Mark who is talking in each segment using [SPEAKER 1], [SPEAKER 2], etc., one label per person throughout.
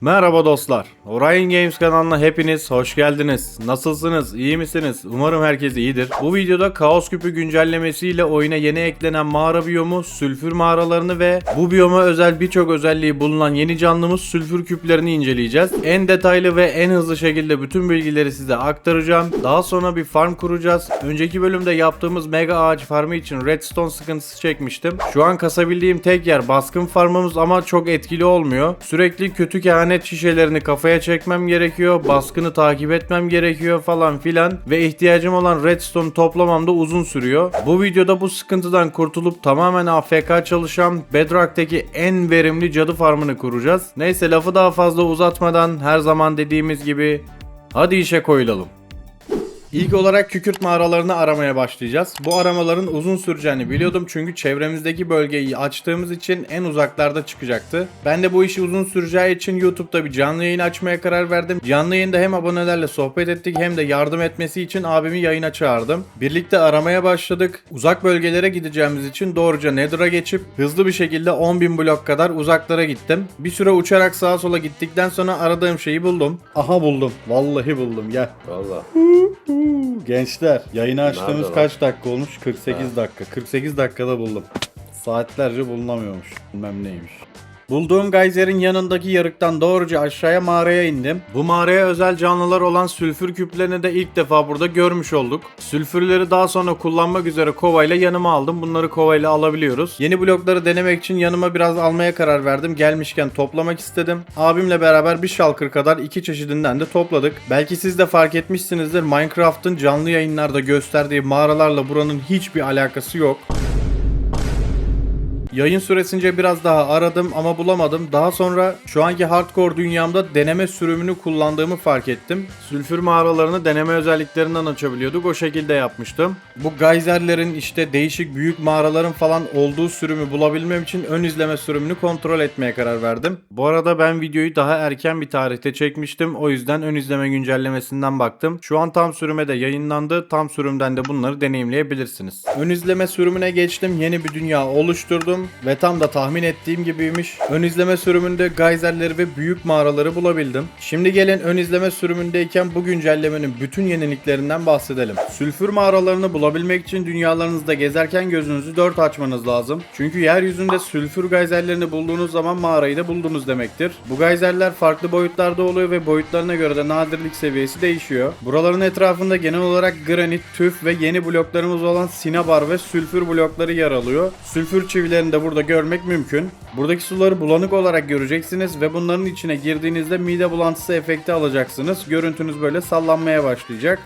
[SPEAKER 1] Merhaba dostlar. Orion Games kanalına hepiniz hoş geldiniz. Nasılsınız? İyi misiniz? Umarım herkes iyidir. Bu videoda Kaos Küpü güncellemesiyle oyuna yeni eklenen mağara biyomu, sülfür mağaralarını ve bu biyoma özel birçok özelliği bulunan yeni canlımız sülfür küplerini inceleyeceğiz. En detaylı ve en hızlı şekilde bütün bilgileri size aktaracağım. Daha sonra bir farm kuracağız. Önceki bölümde yaptığımız mega ağaç farmı için redstone sıkıntısı çekmiştim. Şu an kasabildiğim tek yer baskın farmımız ama çok etkili olmuyor. Sürekli kötü kehanet şişelerini kafaya çekmem gerekiyor, baskını takip etmem gerekiyor falan filan ve ihtiyacım olan redstone toplamam da uzun sürüyor. Bu videoda bu sıkıntıdan kurtulup tamamen AFK çalışan Bedrock'taki en verimli cadı farmını kuracağız. Neyse lafı daha fazla uzatmadan her zaman dediğimiz gibi hadi işe koyulalım. İlk olarak kükürt mağaralarını aramaya başlayacağız. Bu aramaların uzun süreceğini biliyordum çünkü çevremizdeki bölgeyi açtığımız için en uzaklarda çıkacaktı. Ben de bu işi uzun süreceği için YouTube'da bir canlı yayın açmaya karar verdim. Canlı yayında hem abonelerle sohbet ettik hem de yardım etmesi için abimi yayına çağırdım. Birlikte aramaya başladık. Uzak bölgelere gideceğimiz için doğruca Nether'a geçip hızlı bir şekilde 10.000 blok kadar uzaklara gittim. Bir süre uçarak sağa sola gittikten sonra aradığım şeyi buldum. Aha buldum. Vallahi buldum. Gel.
[SPEAKER 2] Valla.
[SPEAKER 1] Gençler yayını açtığımız
[SPEAKER 2] Nerede
[SPEAKER 1] kaç dakika olmuş? 48 dakika. 48 dakikada buldum. Saatlerce bulunamıyormuş. Bilmem neymiş. Bulduğum geyserin yanındaki yarıktan doğruca aşağıya mağaraya indim. Bu mağaraya özel canlılar olan sülfür küplerini de ilk defa burada görmüş olduk. Sülfürleri daha sonra kullanmak üzere kovayla yanıma aldım. Bunları kovayla alabiliyoruz. Yeni blokları denemek için yanıma biraz almaya karar verdim. Gelmişken toplamak istedim. Abimle beraber bir şalkır kadar iki çeşidinden de topladık. Belki siz de fark etmişsinizdir. Minecraft'ın canlı yayınlarda gösterdiği mağaralarla buranın hiçbir alakası yok. Yayın süresince biraz daha aradım ama bulamadım. Daha sonra şu anki hardcore dünyamda deneme sürümünü kullandığımı fark ettim. Sülfür mağaralarını deneme özelliklerinden açabiliyorduk. O şekilde yapmıştım. Bu geyserlerin işte değişik büyük mağaraların falan olduğu sürümü bulabilmem için ön izleme sürümünü kontrol etmeye karar verdim. Bu arada ben videoyu daha erken bir tarihte çekmiştim. O yüzden ön izleme güncellemesinden baktım. Şu an tam sürüme de yayınlandı. Tam sürümden de bunları deneyimleyebilirsiniz. Ön izleme sürümüne geçtim. Yeni bir dünya oluşturdum. Ve tam da tahmin ettiğim gibiymiş. Ön izleme sürümünde geyserleri ve büyük mağaraları bulabildim. Şimdi gelin ön izleme sürümündeyken bu güncellemenin bütün yeniliklerinden bahsedelim. Sülfür mağaralarını bulabilmek için dünyalarınızda gezerken gözünüzü dört açmanız lazım. Çünkü yeryüzünde sülfür geyserlerini bulduğunuz zaman mağarayı da buldunuz demektir. Bu geyserler farklı boyutlarda oluyor ve boyutlarına göre de nadirlik seviyesi değişiyor. Buraların etrafında genel olarak granit, tüf ve yeni bloklarımız olan sinabar ve sülfür blokları yer alıyor. Sülfür çivilerini de burada görmek mümkün. Buradaki suları bulanık olarak göreceksiniz ve bunların içine girdiğinizde mide bulantısı efekti alacaksınız. Görüntünüz böyle sallanmaya başlayacak.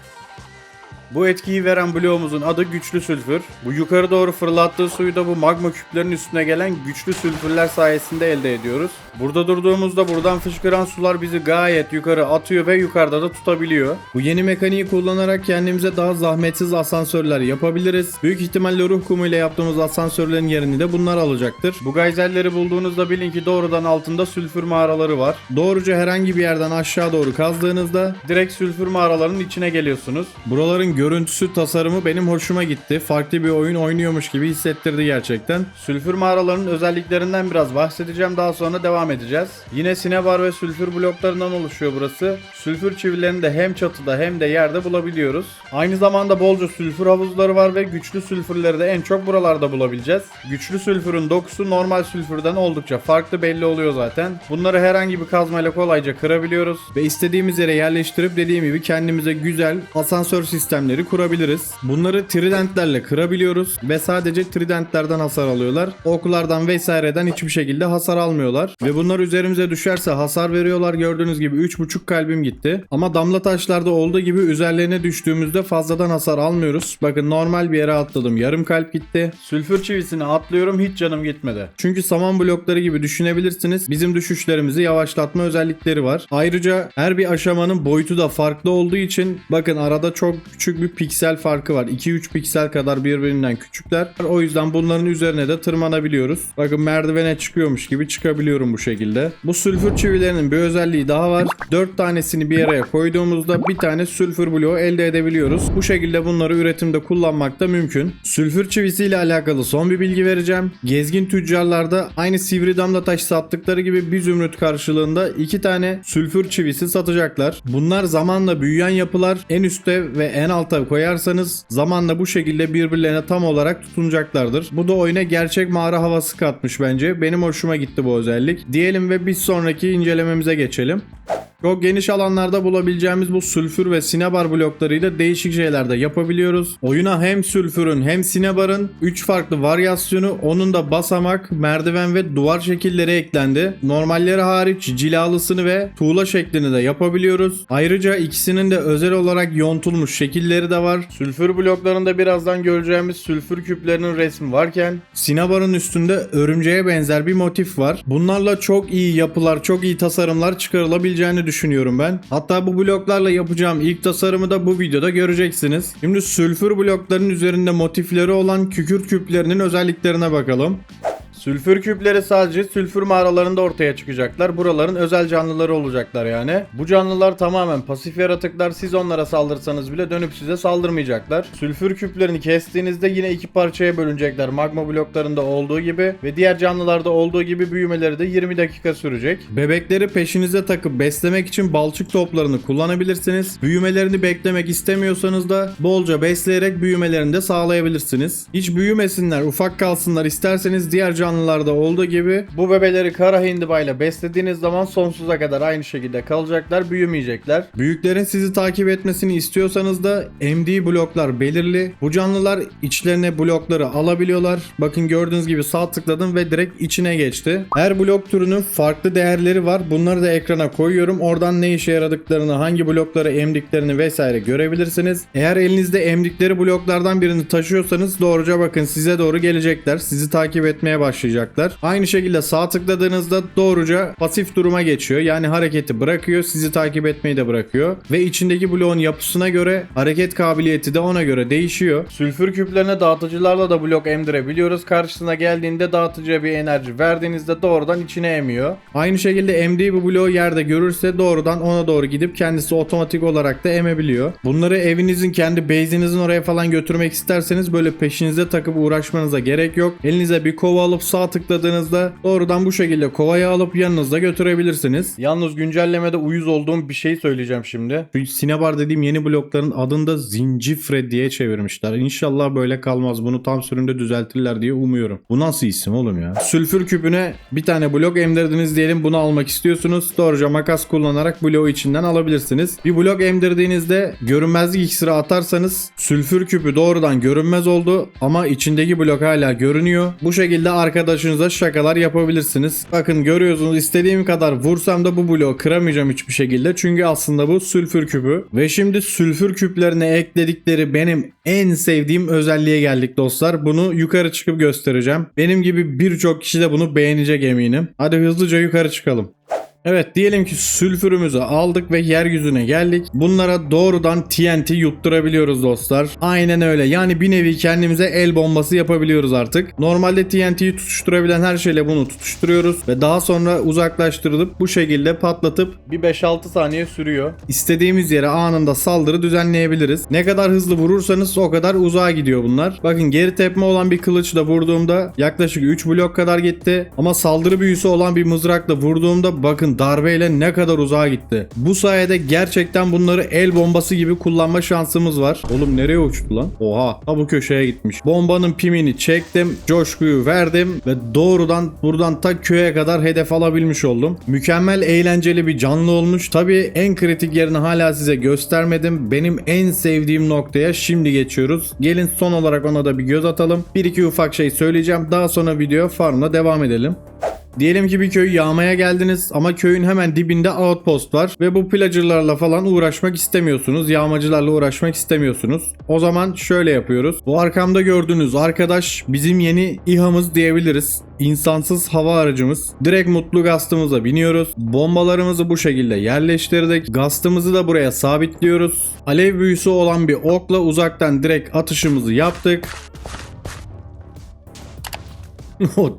[SPEAKER 1] Bu etkiyi veren bloğumuzun adı güçlü sülfür. Bu yukarı doğru fırlattığı suyu da bu magma küplerinin üstüne gelen güçlü sülfürler sayesinde elde ediyoruz. Burada durduğumuzda buradan fışkıran sular bizi gayet yukarı atıyor ve yukarıda da tutabiliyor. Bu yeni mekaniği kullanarak kendimize daha zahmetsiz asansörler yapabiliriz. Büyük ihtimalle ruh kumu ile yaptığımız asansörlerin yerini de bunlar alacaktır. Bu geyserleri bulduğunuzda bilin ki doğrudan altında sülfür mağaraları var. Doğruca herhangi bir yerden aşağı doğru kazdığınızda direkt sülfür mağaralarının içine geliyorsunuz. Buraların görüntüsü, tasarımı benim hoşuma gitti. Farklı bir oyun oynuyormuş gibi hissettirdi gerçekten. Sülfür mağaralarının özelliklerinden biraz bahsedeceğim. Daha sonra devam edeceğiz. Yine sinebar ve sülfür bloklarından oluşuyor burası. Sülfür çivilerini de hem çatıda hem de yerde bulabiliyoruz. Aynı zamanda bolca sülfür havuzları var ve güçlü sülfürleri de en çok buralarda bulabileceğiz. Güçlü sülfürün dokusu normal sülfürden oldukça farklı, belli oluyor zaten. Bunları herhangi bir kazmayla kolayca kırabiliyoruz ve istediğimiz yere yerleştirip dediğim gibi kendimize güzel asansör sistemleri kurabiliriz. Bunları tridentlerle kırabiliyoruz ve sadece tridentlerden hasar alıyorlar. Oklardan vesaireden hiçbir şekilde hasar almıyorlar. Ve bunlar üzerimize düşerse hasar veriyorlar. Gördüğünüz gibi 3,5 kalbim gitti. Ama damla taşlarda olduğu gibi üzerlerine düştüğümüzde fazladan hasar almıyoruz. Bakın normal bir yere atladım. Yarım kalp gitti. Sülfür çivisini atlıyorum. Hiç canım gitmedi. Çünkü saman blokları gibi düşünebilirsiniz. Bizim düşüşlerimizi yavaşlatma özellikleri var. Ayrıca her bir aşamanın boyutu da farklı olduğu için bakın arada çok küçük küçük bir piksel farkı var. 2-3 piksel kadar birbirinden küçükler. O yüzden bunların üzerine de tırmanabiliyoruz. Bakın merdivene çıkıyormuş gibi çıkabiliyorum bu şekilde. Bu sülfür çivilerinin bir özelliği daha var. 4 tanesini bir araya koyduğumuzda bir tane sülfür bloğu elde edebiliyoruz. Bu şekilde bunları üretimde kullanmak da mümkün. Sülfür çivisiyle alakalı son bir bilgi vereceğim. Gezgin tüccarlarda aynı sivri damla taş sattıkları gibi bir zümrüt karşılığında 2 tane sülfür çivisi satacaklar. Bunlar zamanla büyüyen yapılar. En üste ve en alta koyarsanız zamanla bu şekilde birbirlerine tam olarak tutunacaklardır. Bu da oyuna gerçek mağara havası katmış bence. Benim hoşuma gitti bu özellik. Diyelim ve bir sonraki incelememize geçelim. Çok geniş alanlarda bulabileceğimiz bu sülfür ve sinebar bloklarıyla değişik şeyler de yapabiliyoruz. Oyuna hem sülfürün hem sinebarın 3 farklı varyasyonu, onun da basamak, merdiven ve duvar şekilleri eklendi. Normalleri hariç cilalısını ve tuğla şeklini de yapabiliyoruz. Ayrıca ikisinin de özel olarak yontulmuş şekilleri de var. Sülfür bloklarında birazdan göreceğimiz sülfür küplerinin resmi varken sinebarın üstünde örümceğe benzer bir motif var. Bunlarla çok iyi yapılar, çok iyi tasarımlar çıkarılabileceğini düşünüyorum ben. Hatta bu bloklarla yapacağım ilk tasarımı da bu videoda göreceksiniz. Şimdi sülfür bloklarının üzerinde motifleri olan kükürt küplerinin özelliklerine bakalım. Sülfür küpleri sadece sülfür mağaralarında ortaya çıkacaklar. Buraların özel canlıları olacaklar yani. Bu canlılar tamamen pasif yaratıklar. Siz onlara saldırsanız bile dönüp size saldırmayacaklar. Sülfür küplerini kestiğinizde yine iki parçaya bölünecekler. Magma bloklarında olduğu gibi ve diğer canlılarda olduğu gibi büyümeleri de 20 dakika sürecek. Bebekleri peşinize takıp beslemek için balçık toplarını kullanabilirsiniz. Büyümelerini beklemek istemiyorsanız da bolca besleyerek büyümelerini de sağlayabilirsiniz. Hiç büyümesinler, ufak kalsınlar isterseniz diğer canlılarda olduğu gibi bu bebeleri kara hindibayla beslediğiniz zaman sonsuza kadar aynı şekilde kalacaklar, büyümeyecekler. Büyüklerin sizi takip etmesini istiyorsanız da MD bloklar belirli. Bu canlılar içlerine blokları alabiliyorlar. Bakın gördüğünüz gibi sağ tıkladım ve direkt içine geçti. Her blok türünün farklı değerleri var. Bunları da ekrana koyuyorum. Oradan ne işe yaradıklarını, hangi blokları emdiklerini vesaire görebilirsiniz. Eğer elinizde emdikleri bloklardan birini taşıyorsanız doğruca bakın size doğru gelecekler. Sizi takip etmeye başlayacaklar. Aynı şekilde sağ tıkladığınızda doğruca pasif duruma geçiyor. Yani hareketi bırakıyor. Sizi takip etmeyi de bırakıyor. Ve içindeki bloğun yapısına göre hareket kabiliyeti de ona göre değişiyor. Sülfür küplerine dağıtıcılarla da blok emdirebiliyoruz. Karşısına geldiğinde dağıtıcıya bir enerji verdiğinizde doğrudan içine emiyor. Aynı şekilde emdiği bu bloğu yerde görürse doğrudan ona doğru gidip kendisi otomatik olarak da emebiliyor. Bunları evinizin kendi base'inizin oraya falan götürmek isterseniz böyle peşinize takıp uğraşmanıza gerek yok. Elinize bir kova alıp sağ tıkladığınızda doğrudan bu şekilde kovayı alıp yanınızda götürebilirsiniz. Yalnız güncellemede uyuz olduğum bir şey söyleyeceğim şimdi. Şu sinebar dediğim yeni blokların adını da Zincifre diye çevirmişler. İnşallah böyle kalmaz. Bunu tam sürümde düzeltirler diye umuyorum. Bu nasıl isim oğlum ya? Sülfür küpüne bir tane blok emdirdiniz diyelim, bunu almak istiyorsunuz. Doğruca makas kullanarak bloğu içinden alabilirsiniz. Bir blok emdirdiğinizde görünmezlik iksiri atarsanız sülfür küpü doğrudan görünmez oldu ama içindeki blok hala görünüyor. Bu şekilde arkadaşınıza şakalar yapabilirsiniz. Bakın görüyorsunuz, istediğim kadar vursam da bu bloğu kıramayacağım hiçbir şekilde. Çünkü aslında bu sülfür küpü. Ve şimdi sülfür küplerine ekledikleri benim en sevdiğim özelliğe geldik dostlar. Bunu yukarı çıkıp göstereceğim. Benim gibi birçok kişi de bunu beğenecek eminim. Hadi hızlıca yukarı çıkalım. Evet, diyelim ki sülfürümüzü aldık ve yeryüzüne geldik. Bunlara doğrudan TNT yutturabiliyoruz dostlar. Aynen öyle. Yani bir nevi kendimize el bombası yapabiliyoruz artık. Normalde TNT'yi tutuşturabilen her şeyle bunu tutuşturuyoruz. Ve daha sonra uzaklaştırılıp bu şekilde patlatıp bir 5-6 saniye sürüyor. İstediğimiz yere anında saldırı düzenleyebiliriz. Ne kadar hızlı vurursanız o kadar uzağa gidiyor bunlar. Bakın geri tepme olan bir kılıçla vurduğumda yaklaşık 3 blok kadar gitti. Ama saldırı büyüsü olan bir mızrakla vurduğumda bakın darbeyle ne kadar uzağa gitti. Bu sayede gerçekten bunları el bombası gibi kullanma şansımız var. Oğlum nereye uçtu lan? Oha. Ha, bu köşeye gitmiş. Bombanın pimini çektim. Coşkuyu verdim. Ve doğrudan buradan ta köye kadar hedef alabilmiş oldum. Mükemmel eğlenceli bir canlı olmuş. Tabii en kritik yerini hala size göstermedim. Benim en sevdiğim noktaya şimdi geçiyoruz. Gelin son olarak ona da bir göz atalım. Bir iki ufak şey söyleyeceğim. Daha sonra video farmla devam edelim. Diyelim ki bir köyü yağmaya geldiniz ama köyün hemen dibinde outpost var ve bu pillager'larla falan uğraşmak istemiyorsunuz. Yağmacılarla uğraşmak istemiyorsunuz. O zaman şöyle yapıyoruz. Bu arkamda gördüğünüz arkadaş bizim yeni İHA'mız diyebiliriz. İnsansız hava aracımız. Direkt mutlu gastımıza biniyoruz. Bombalarımızı bu şekilde yerleştirdik. Gastımızı da buraya sabitliyoruz. Alev büyüsü olan bir okla uzaktan direkt atışımızı yaptık.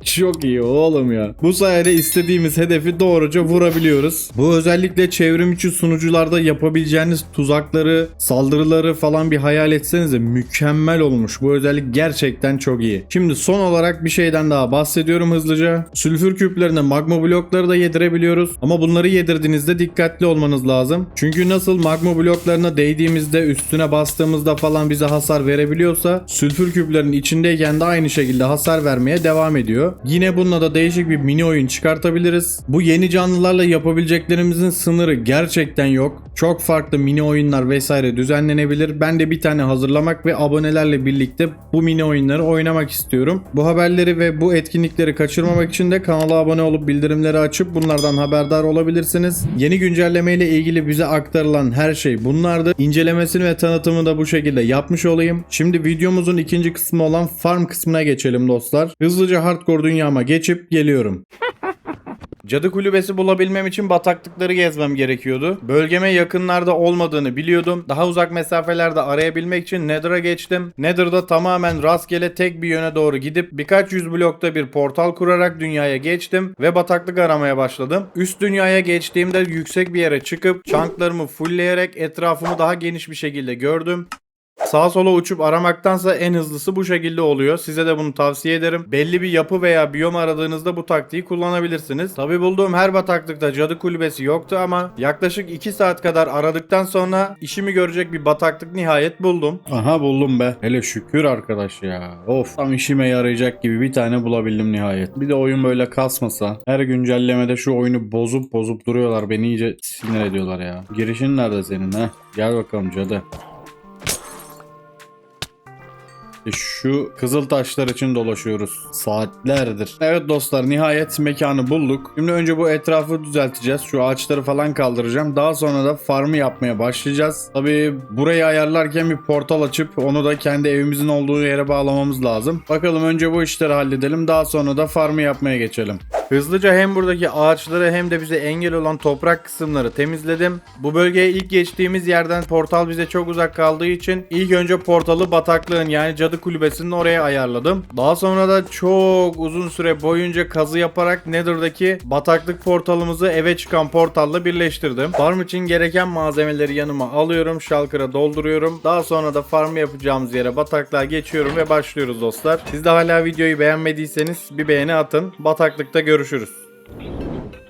[SPEAKER 1] Çok iyi oğlum ya. Bu sayede istediğimiz hedefi doğruca vurabiliyoruz. Bu özellikle çevrim içi sunucularda yapabileceğiniz tuzakları, saldırıları falan bir hayal etsenize, mükemmel olmuş. Bu özellik gerçekten çok iyi. Şimdi son olarak bir şeyden daha bahsediyorum hızlıca. Sülfür küplerine magma blokları da yedirebiliyoruz. Ama bunları yedirdiğinizde dikkatli olmanız lazım. Çünkü nasıl magma bloklarına değdiğimizde, üstüne bastığımızda falan bize hasar verebiliyorsa, sülfür küplerinin içindeyken de aynı şekilde hasar vermeye devam ediyor. Yine bununla da değişik bir mini oyun çıkartabiliriz. Bu yeni canlılarla yapabileceklerimizin sınırı gerçekten yok. Çok farklı mini oyunlar vesaire düzenlenebilir. Ben de bir tane hazırlamak ve abonelerle birlikte bu mini oyunları oynamak istiyorum. Bu haberleri ve bu etkinlikleri kaçırmamak için de kanala abone olup bildirimleri açıp bunlardan haberdar olabilirsiniz. Yeni güncelleme ile ilgili bize aktarılan her şey bunlardı. İncelemesini ve tanıtımını da bu şekilde yapmış olayım. Şimdi videomuzun ikinci kısmı olan farm kısmına geçelim dostlar. Hızlıca hardcore dünyama geçip geliyorum. Cadı kulübesi bulabilmem için bataklıkları gezmem gerekiyordu. Bölgeme yakınlarda olmadığını biliyordum. Daha uzak mesafelerde arayabilmek için Nether'a geçtim. Nether'da tamamen rastgele tek bir yöne doğru gidip birkaç yüz blokta bir portal kurarak dünyaya geçtim ve bataklık aramaya başladım. Üst dünyaya geçtiğimde yüksek bir yere çıkıp chunklarımı fullleyerek etrafımı daha geniş bir şekilde gördüm. Sağa sola uçup aramaktansa en hızlısı bu şekilde oluyor. Size de bunu tavsiye ederim. Belli bir yapı veya biyom aradığınızda bu taktiği kullanabilirsiniz. Tabi bulduğum her bataklıkta cadı kulübesi yoktu ama yaklaşık 2 saat kadar aradıktan sonra işimi görecek bir bataklık nihayet buldum. Aha buldum be. Hele şükür arkadaş ya. Of, tam işime yarayacak gibi bir tane bulabildim nihayet. Bir de oyun böyle kasmasa. Her güncellemede şu oyunu bozup duruyorlar. Beni iyice sinir ediyorlar ya. Girişin nerede senin ha? Gel bakalım cadı. Şu kızıl taşlar için dolaşıyoruz saatlerdir. Evet dostlar, nihayet mekanı bulduk. Şimdi önce bu etrafı düzelteceğiz. Şu ağaçları falan kaldıracağım. Daha sonra da farmı yapmaya başlayacağız. Tabii burayı ayarlarken bir portal açıp onu da kendi evimizin olduğu yere bağlamamız lazım. Bakalım, önce bu işleri halledelim. Daha sonra da farmı yapmaya geçelim. Hızlıca hem buradaki ağaçları hem de bize engel olan toprak kısımları temizledim. Bu bölgeye ilk geçtiğimiz yerden portal bize çok uzak kaldığı için ilk önce portalı bataklığın yani cadı kulübesinin oraya ayarladım. Daha sonra da çok uzun süre boyunca kazı yaparak Nether'daki bataklık portalımızı eve çıkan portalla birleştirdim. Farm için gereken malzemeleri yanıma alıyorum. Shulker'a dolduruyorum. Daha sonra da farm yapacağımız yere bataklığa geçiyorum ve başlıyoruz dostlar. Siz de hala videoyu beğenmediyseniz bir beğeni atın. Bataklıkta görüşürüz.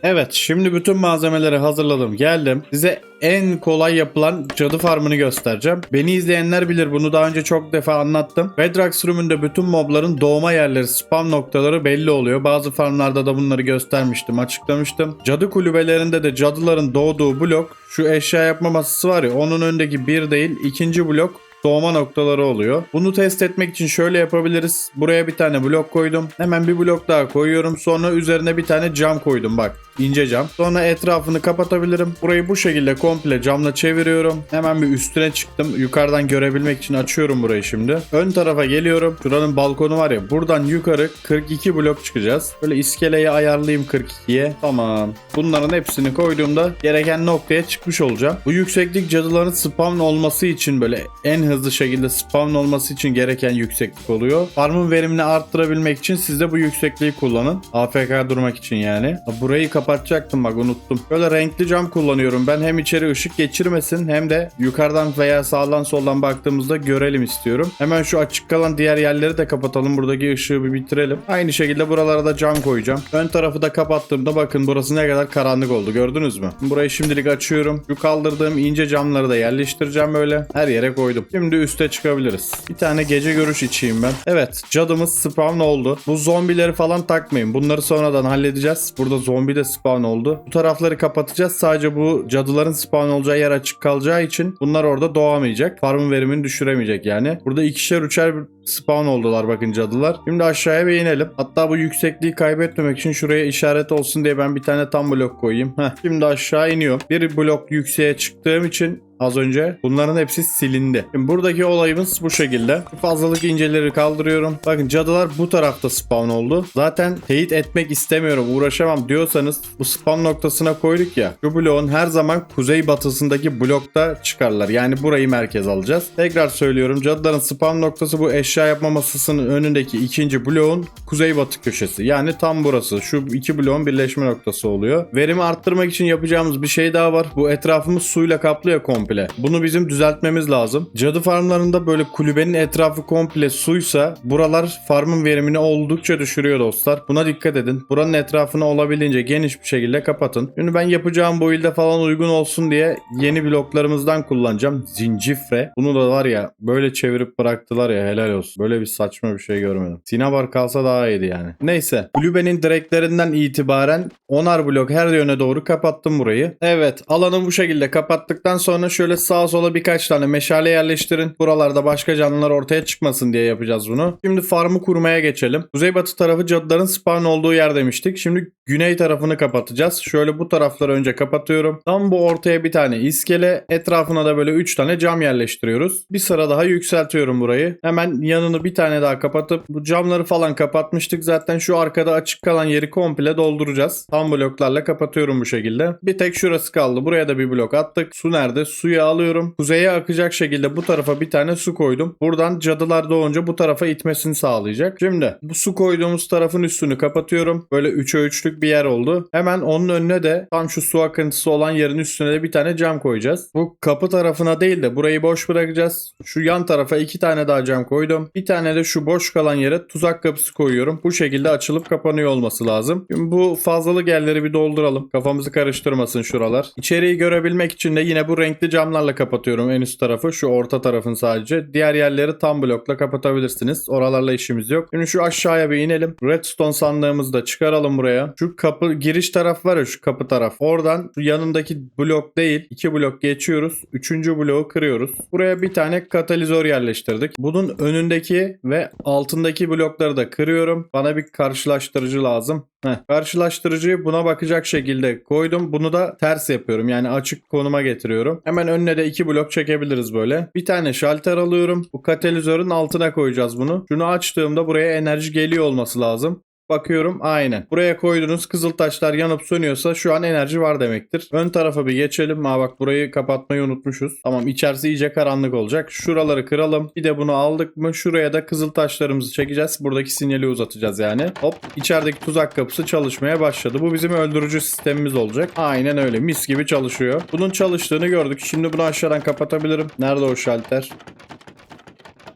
[SPEAKER 1] Evet, şimdi bütün malzemeleri hazırladım, geldim. Size en kolay yapılan cadı farmını göstereceğim. Beni izleyenler bilir, bunu daha önce çok defa anlattım. Bedrock sürümünde bütün mobların doğma yerleri, spam noktaları belli oluyor. Bazı farmlarda da bunları göstermiştim, açıklamıştım. Cadı kulübelerinde de cadıların doğduğu blok, şu eşya yapma masası var ya, onun öndeki bir değil, ikinci blok doğma noktaları oluyor. Bunu test etmek için şöyle yapabiliriz. Buraya bir tane blok koydum. Hemen bir blok daha koyuyorum. Sonra üzerine bir tane cam koydum bak. İnce cam. Sonra etrafını kapatabilirim. Burayı bu şekilde komple camla çeviriyorum. Hemen bir üstüne çıktım. Yukarıdan görebilmek için açıyorum burayı şimdi. Ön tarafa geliyorum. Şuranın balkonu var ya. Buradan yukarı 42 blok çıkacağız. Böyle iskeleyi ayarlayayım 42'ye. Tamam. Bunların hepsini koyduğumda gereken noktaya çıkmış olacağım. Bu yükseklik cadıların spawn olması için, böyle en hızlı şekilde spawn olması için gereken yükseklik oluyor. Farmın verimini arttırabilmek için siz de bu yüksekliği kullanın. AFK durmak için yani. Burayı kapatacaktım bak, unuttum. Böyle renkli cam kullanıyorum ben, hem içeri ışık geçirmesin hem de yukarıdan veya sağdan soldan baktığımızda görelim istiyorum. Hemen şu açık kalan diğer yerleri de kapatalım. Buradaki ışığı bir bitirelim. Aynı şekilde buralara da cam koyacağım. Ön tarafı da kapattığımda bakın burası ne kadar karanlık oldu, gördünüz mü? Burayı şimdilik açıyorum. Şu kaldırdığım ince camları da yerleştireceğim böyle. Her yere koydum. Şimdi üste çıkabiliriz. Bir tane gece görüş içeyim ben. Evet, cadımız spawn oldu. Bu zombileri falan takmayın. Bunları sonradan halledeceğiz. Burada zombi de spawn oldu. Bu tarafları kapatacağız. Sadece bu cadıların spawn olacağı yer açık kalacağı için bunlar orada doğamayacak. Farmın verimini düşüremeyecek yani. Burada ikişer üçer spawn oldular bakın cadılar. Şimdi aşağıya bir inelim. Hatta bu yüksekliği kaybetmemek için şuraya işaret olsun diye ben bir tane tam blok koyayım. Şimdi aşağı iniyor. Bir blok yükseğe çıktığım için az önce bunların hepsi silindi. Şimdi buradaki olayımız bu şekilde. Fazlalık inceleri kaldırıyorum. Bakın cadılar bu tarafta spawn oldu. Zaten teyit etmek istemiyorum, uğraşamam diyorsanız bu spawn noktasına koyduk ya. Şu bloğun her zaman kuzey batısındaki blokta çıkarlar. Yani burayı merkez alacağız. Tekrar söylüyorum, cadıların spawn noktası bu eşya yapma masasının önündeki ikinci bloğun kuzeybatı köşesi. Yani tam burası. Şu iki bloğun birleşme noktası oluyor. Verimi arttırmak için yapacağımız bir şey daha var. Bu etrafımız suyla kaplıyor komple. Bunu bizim düzeltmemiz lazım. Cadı farmlarında böyle kulübenin etrafı komple suysa buralar farmın verimini oldukça düşürüyor dostlar. Buna dikkat edin. Buranın etrafını olabildiğince geniş bir şekilde kapatın. Şimdi ben yapacağım bu ilde falan uygun olsun diye yeni bloklarımızdan kullanacağım. Zincifre. Bunu da var ya böyle çevirip bıraktılar ya, helal olsun. Böyle bir saçma bir şey görmedim. Sinabar kalsa daha iyiydi yani. Neyse. Kulübenin direklerinden itibaren 10'ar blok her yöne doğru kapattım burayı. Evet. Alanı bu şekilde kapattıktan sonra şöyle sağa sola birkaç tane meşale yerleştirin. Buralarda başka canlılar ortaya çıkmasın diye yapacağız bunu. Şimdi farmı kurmaya geçelim. Kuzeybatı tarafı cadıların spawn olduğu yer demiştik. Şimdi güney tarafını kapatacağız. Şöyle bu tarafları önce kapatıyorum. Tam bu ortaya bir tane iskele. Etrafına da böyle 3 tane cam yerleştiriyoruz. Bir sıra daha yükseltiyorum burayı. Hemen yanını bir tane daha kapatıp bu camları falan kapatmıştık. Zaten şu arkada açık kalan yeri komple dolduracağız. Tam bloklarla kapatıyorum bu şekilde. Bir tek şurası kaldı. Buraya da bir blok attık. Su nerede? Suyu alıyorum. Kuzeye akacak şekilde bu tarafa bir tane su koydum. Buradan cadılar doğunca bu tarafa itmesini sağlayacak. Şimdi bu su koyduğumuz tarafın üstünü kapatıyorum. Böyle 3'e 3'lük bir yer oldu. Hemen onun önüne de tam şu su akıntısı olan yerin üstüne de bir tane cam koyacağız. Bu kapı tarafına değil de burayı boş bırakacağız. Şu yan tarafa 2 tane daha cam koydum. Bir tane de şu boş kalan yere tuzak kapısı koyuyorum. Bu şekilde açılıp kapanıyor olması lazım. Şimdi bu fazlalık yerleri bir dolduralım. Kafamızı karıştırmasın şuralar. İçeriği görebilmek için de yine bu renkli camlarla kapatıyorum en üst tarafı. Şu orta tarafın sadece. Diğer yerleri tam blokla kapatabilirsiniz. Oralarla işimiz yok. Şimdi şu aşağıya bir inelim. Redstone sandığımızı da çıkaralım buraya. Şu kapı giriş taraf var ya, şu kapı taraf. Oradan şu yanındaki blok değil 2 blok geçiyoruz. 3. bloğu kırıyoruz. Buraya bir tane katalizör yerleştirdik. Bunun önündeki ve altındaki blokları da kırıyorum. Bana bir karşılaştırıcı lazım. Karşılaştırıcıyı buna bakacak şekilde koydum. Bunu da ters yapıyorum. Yani açık konuma getiriyorum. Hemen önüne de 2 blok çekebiliriz böyle. Bir tane şalter alıyorum. Bu katalizörün altına koyacağız bunu. Şunu açtığımda buraya enerji geliyor olması lazım. Bakıyorum aynen. Buraya koyduğunuz kızıl taşlar yanıp sönüyorsa şu an enerji var demektir. Ön tarafa bir geçelim. Bak burayı kapatmayı unutmuşuz. Tamam, içerisi iyice karanlık olacak. Şuraları kıralım. Bir de bunu aldık mı şuraya da kızıl taşlarımızı çekeceğiz. Buradaki sinyali uzatacağız yani. Hop, içerideki tuzak kapısı çalışmaya başladı. Bu bizim öldürücü sistemimiz olacak. Aynen öyle, mis gibi çalışıyor. Bunun çalıştığını gördük. Şimdi bunu aşağıdan kapatabilirim. Nerede o şalter?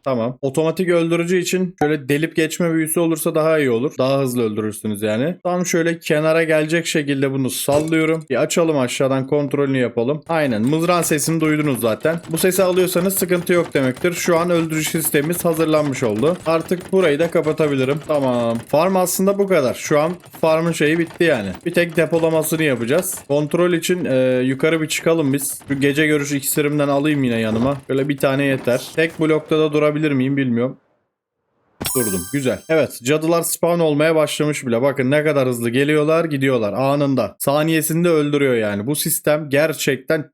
[SPEAKER 1] Tamam. Otomatik öldürücü için şöyle delip geçme büyüsü olursa daha iyi olur. Daha hızlı öldürürsünüz yani. Tam şöyle kenara gelecek şekilde bunu sallıyorum. Bir açalım aşağıdan, kontrolünü yapalım. Aynen. Mızrağın sesini duydunuz zaten. Bu sesi alıyorsanız sıkıntı yok demektir. Şu an öldürücü sistemimiz hazırlanmış oldu. Artık burayı da kapatabilirim. Tamam. Farm aslında bu kadar. Şu an farmın şeyi bitti yani. Bir tek depolamasını yapacağız. Kontrol için yukarı bir çıkalım biz. Şu gece görüş iksirimden alayım yine yanıma. Böyle bir tane yeter. Tek blokta da durabilir miyim bilmiyorum. Durdum. Güzel. Evet. Cadılar spawn olmaya başlamış bile. Bakın ne kadar hızlı geliyorlar, gidiyorlar. Anında. Saniyesinde öldürüyor yani. Bu sistem gerçekten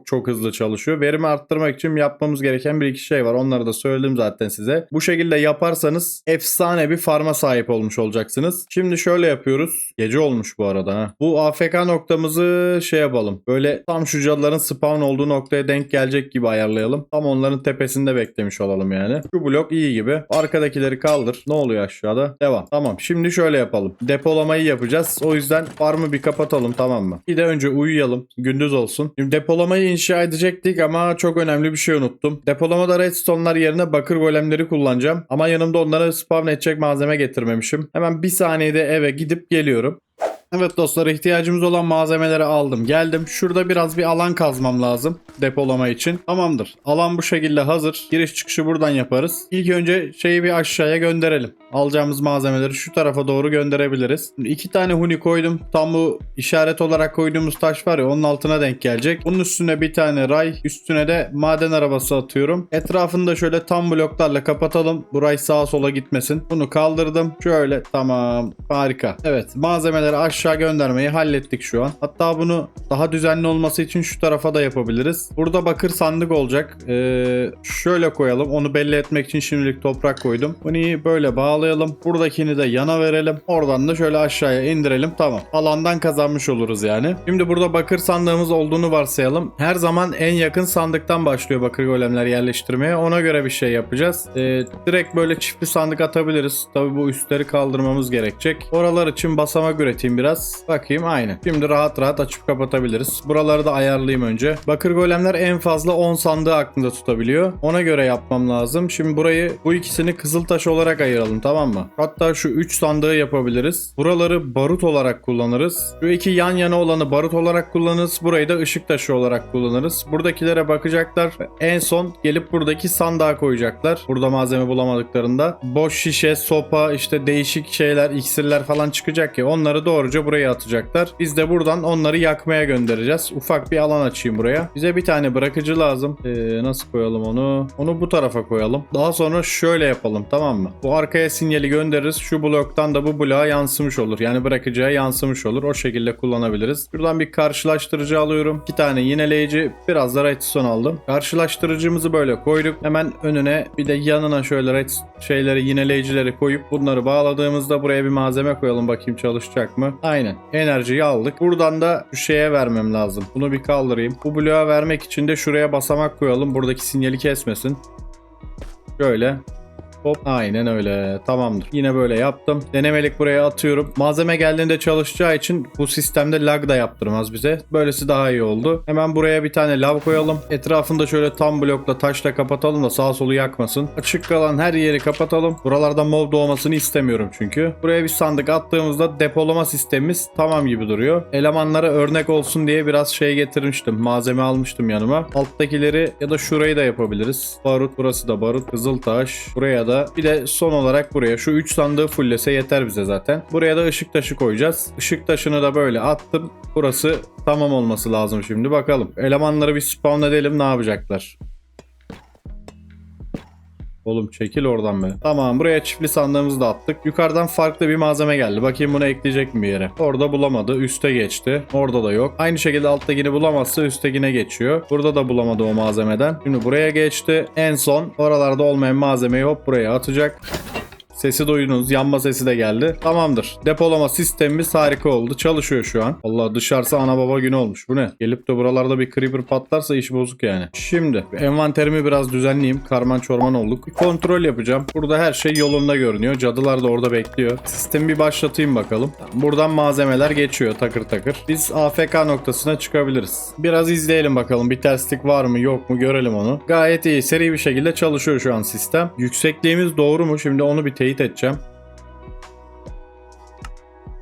[SPEAKER 1] çok hızlı çalışıyor. Verimi arttırmak için yapmamız gereken bir iki şey var. Onları da söyledim zaten size. Bu şekilde yaparsanız efsane bir farma sahip olmuş olacaksınız. Şimdi şöyle yapıyoruz. Gece olmuş bu arada. Ha. Bu AFK noktamızı şey yapalım. Böyle tam şu cadıların spawn olduğu noktaya denk gelecek gibi ayarlayalım. Tam onların tepesinde beklemiş olalım yani. Şu blok iyi gibi. Arkadakileri kaldır. Ne oluyor aşağıda? Devam. Tamam. Şimdi şöyle yapalım. Depolamayı yapacağız. O yüzden farmı bir kapatalım, tamam mı? Bir de önce uyuyalım. Gündüz olsun. Şimdi depolamayı inşa edecektik ama çok önemli bir şey unuttum. Depolamada redstone'lar yerine bakır golemleri kullanacağım. Ama yanımda onlara spawn edecek malzeme getirmemişim. Hemen bir saniyede eve gidip geliyorum. Evet dostlar, ihtiyacımız olan malzemeleri aldım. Geldim. Şurada biraz bir alan kazmam lazım depolama için. Tamamdır. Alan bu şekilde hazır. Giriş çıkışı buradan yaparız. İlk önce şeyi bir aşağıya gönderelim. Alacağımız malzemeleri şu tarafa doğru gönderebiliriz. Şimdi 2 tane huni koydum. Tam bu işaret olarak koyduğumuz taş var ya, onun altına denk gelecek. Bunun üstüne bir tane ray. Üstüne de maden arabası atıyorum. Etrafını da şöyle tam bloklarla kapatalım. Bu ray sağa sola gitmesin. Bunu kaldırdım. Şöyle, tamam. Harika. Evet, malzemeleri aşağı göndermeyi hallettik şu an. Hatta bunu daha düzenli olması için şu tarafa da yapabiliriz. Burada bakır sandık olacak. Şöyle koyalım. Onu belli etmek için şimdilik toprak koydum. Bunu böyle bağlayalım. Buradakini de yana verelim. Oradan da şöyle aşağıya indirelim. Tamam. Alandan kazanmış oluruz yani. Şimdi burada bakır sandığımız olduğunu varsayalım. Her zaman en yakın sandıktan başlıyor bakır golemler yerleştirmeye. Ona göre bir şey yapacağız. Direkt böyle çiftli sandık atabiliriz. Tabi bu üstleri kaldırmamız gerekecek. Oralar için basamak üreteyim biraz. Bakayım, aynı. Şimdi rahat rahat açıp kapatabiliriz. Buraları da ayarlayayım önce. Bakır golemler en fazla 10 sandığı aklında tutabiliyor. Ona göre yapmam lazım. Şimdi bu ikisini kızıltaş olarak ayıralım, tamam mı? Hatta şu 3 sandığı yapabiliriz. Buraları barut olarak kullanırız. Şu iki yan yana olanı barut olarak kullanırız. Burayı da ışık taşı olarak kullanırız. Buradakilere bakacaklar. En son gelip buradaki sandığa koyacaklar. Burada malzeme bulamadıklarında. Boş şişe, sopa, işte değişik şeyler, iksirler falan çıkacak ya. Onları doğruca buraya atacaklar. Biz de buradan onları yakmaya göndereceğiz. Ufak bir alan açayım buraya. Bize bir tane bırakıcı lazım. Nasıl koyalım onu? Onu bu tarafa koyalım. Daha sonra şöyle yapalım, tamam mı? Bu arkaya sinyali göndeririz. Şu bloktan da bu bloğa yansımış olur. Yani bırakıcıya yansımış olur. O şekilde kullanabiliriz. Buradan bir karşılaştırıcı alıyorum. 2 tane yineleyici. Biraz da redstone aldım. Karşılaştırıcımızı böyle koyduk. Hemen önüne bir de yanına şöyle yineleyicileri koyup bunları bağladığımızda buraya bir malzeme koyalım. Bakayım çalışacak mı? Aynen. Enerjiyi aldık. Buradan da şu şeye vermem lazım. Bunu bir kaldırayım. Bu bloğa vermek için de şuraya basamak koyalım. Buradaki sinyali kesmesin. Şöyle. Hop, aynen öyle. Tamamdır. Yine böyle yaptım. Denemelik buraya atıyorum. Malzeme geldiğinde çalışacağı için bu sistemde lag da yaptırmaz bize. Böylesi daha iyi oldu. Hemen buraya bir tane lav koyalım. Etrafını da şöyle tam blokla taşla kapatalım da sağa solu yakmasın. Açık kalan her yeri kapatalım. Buralarda mob doğmasını istemiyorum çünkü. Buraya bir sandık attığımızda depolama sistemimiz tamam gibi duruyor. Elemanlara örnek olsun diye biraz şey getirmiştim. Malzeme almıştım yanıma. Alttakileri ya da şurayı da yapabiliriz. Barut, burası da barut. Kızıltaş. Buraya da bir de son olarak buraya şu 3 sandığı fullese yeter bize zaten. Buraya da ışık taşı koyacağız. Işık taşını da böyle attım. Burası tamam olması lazım şimdi. Bakalım. Elemanları bir spawn edelim, ne yapacaklar? Oğlum çekil oradan be. Tamam, buraya çiftli sandığımızı da attık. Yukarıdan farklı bir malzeme geldi. Bakayım bunu ekleyecek mi bir yere? Orada bulamadı. Üste geçti. Orada da yok. Aynı şekilde alttakini bulamazsa üsttekine geçiyor. Burada da bulamadı o malzemeden. Şimdi buraya geçti. En son oralarda olmayan malzemeyi hop buraya atacak. Sesi duydunuz. Yanma sesi de geldi. Tamamdır. Depolama sistemimiz harika oldu. Çalışıyor şu an. Allah, dışarısı ana baba günü olmuş. Bu ne? Gelip de buralarda bir creeper patlarsa iş bozuk yani. Şimdi envanterimi biraz düzenleyeyim. Karman çorman olduk. Bir kontrol yapacağım. Burada her şey yolunda görünüyor. Cadılar da orada bekliyor. Sistemi bir başlatayım bakalım. Buradan malzemeler geçiyor takır takır. Biz AFK noktasına çıkabiliriz. Biraz izleyelim bakalım. Bir terslik var mı yok mu görelim onu. Gayet iyi. Seri bir şekilde çalışıyor şu an sistem. Yüksekliğimiz doğru mu? Şimdi onu bir teyit edeceğim.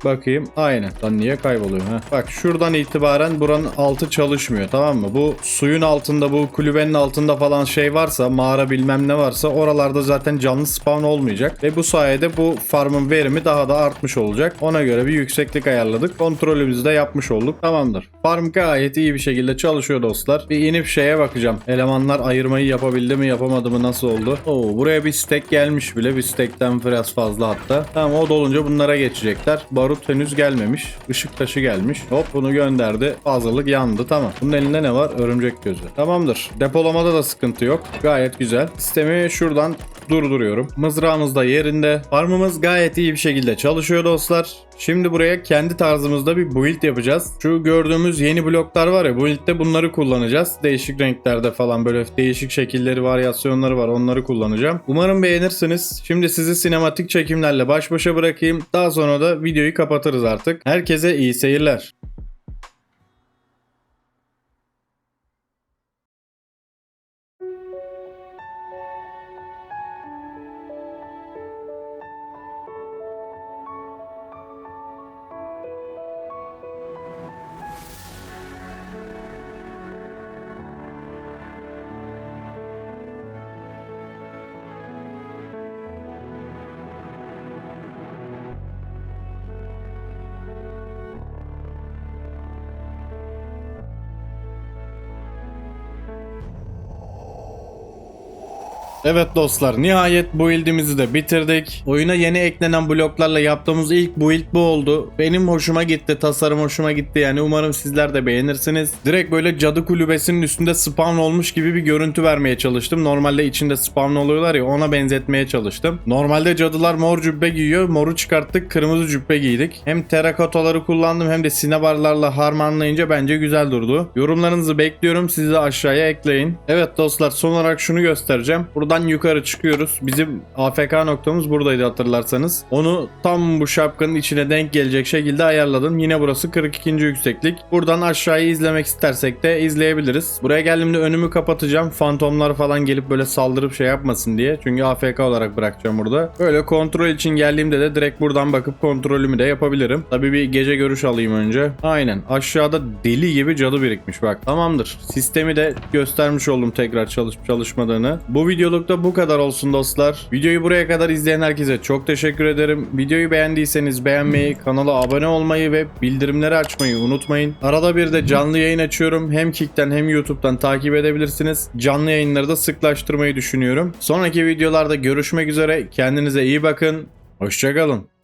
[SPEAKER 1] Bakayım. Aynen. Lan niye kayboluyor? Bak şuradan itibaren buranın altı çalışmıyor, tamam mı? Bu suyun altında, bu kulübenin altında falan şey varsa, mağara bilmem ne varsa oralarda zaten canlı spawn olmayacak. Ve bu sayede bu farmın verimi daha da artmış olacak. Ona göre bir yükseklik ayarladık. Kontrolümüzü de yapmış olduk. Tamamdır. Farm gayet iyi bir şekilde çalışıyor dostlar. Bir inip şeye bakacağım. Elemanlar ayırmayı yapabildi mi yapamadı mı, nasıl oldu? Oo, buraya bir stack gelmiş bile. Bir stackten biraz fazla hatta. Tamam, o dolunca bunlara geçecekler. Barut henüz gelmemiş. Işık taşı gelmiş. Hop, bunu gönderdi. Fazlalık yandı. Tamam. Bunun elinde ne var? Örümcek gözü. Tamamdır. Depolamada da sıkıntı yok. Gayet güzel. Sistemi şuradan durduruyorum. Mızrağımız da yerinde. Farmımız gayet iyi bir şekilde çalışıyor dostlar. Şimdi buraya kendi tarzımızda bir build yapacağız. Şu gördüğümüz yeni bloklar var ya, build'de bunları kullanacağız. Değişik renklerde falan böyle değişik şekilleri, varyasyonları var. Onları kullanacağım. Umarım beğenirsiniz. Şimdi sizi sinematik çekimlerle baş başa bırakayım. Daha sonra da videoyu kapatırız artık. Herkese iyi seyirler. Evet dostlar, nihayet build'imizi de bitirdik. Oyuna yeni eklenen bloklarla yaptığımız ilk build bu oldu. Benim hoşuma gitti, tasarım hoşuma gitti yani, umarım sizler de beğenirsiniz. Direkt böyle cadı kulübesinin üstünde spawn olmuş gibi bir görüntü vermeye çalıştım. Normalde içinde spawn oluyorlar ya, ona benzetmeye çalıştım. Normalde cadılar mor cübbe giyiyor, moru çıkarttık, kırmızı cübbe giydik. Hem terakotaları kullandım hem de sinebarlarla harmanlayınca bence güzel durdu. Yorumlarınızı bekliyorum, siz de aşağıya ekleyin. Evet dostlar, son olarak şunu göstereceğim. Buradan yukarı çıkıyoruz. Bizim AFK noktamız buradaydı hatırlarsanız. Onu tam bu şapkanın içine denk gelecek şekilde ayarladım. Yine burası 42. yükseklik. Buradan aşağıyı izlemek istersek de izleyebiliriz. Buraya geldiğimde önümü kapatacağım. Fantomlar falan gelip böyle saldırıp şey yapmasın diye. Çünkü AFK olarak bırakacağım burada. Böyle kontrol için geldiğimde de direkt buradan bakıp kontrolümü de yapabilirim. Tabii bir gece görüş alayım önce. Aynen. Aşağıda deli gibi cadı birikmiş bak. Tamamdır. Sistemi de göstermiş oldum tekrar çalışıp çalışmadığını. Bu videolukta bu kadar olsun dostlar. Videoyu buraya kadar izleyen herkese çok teşekkür ederim. Videoyu beğendiyseniz beğenmeyi, kanala abone olmayı ve bildirimleri açmayı unutmayın. Arada bir de canlı yayın açıyorum. Hem Kick'ten hem YouTube'dan takip edebilirsiniz. Canlı yayınları da sıklaştırmayı düşünüyorum. Sonraki videolarda görüşmek üzere. Kendinize iyi bakın. Hoşça kalın.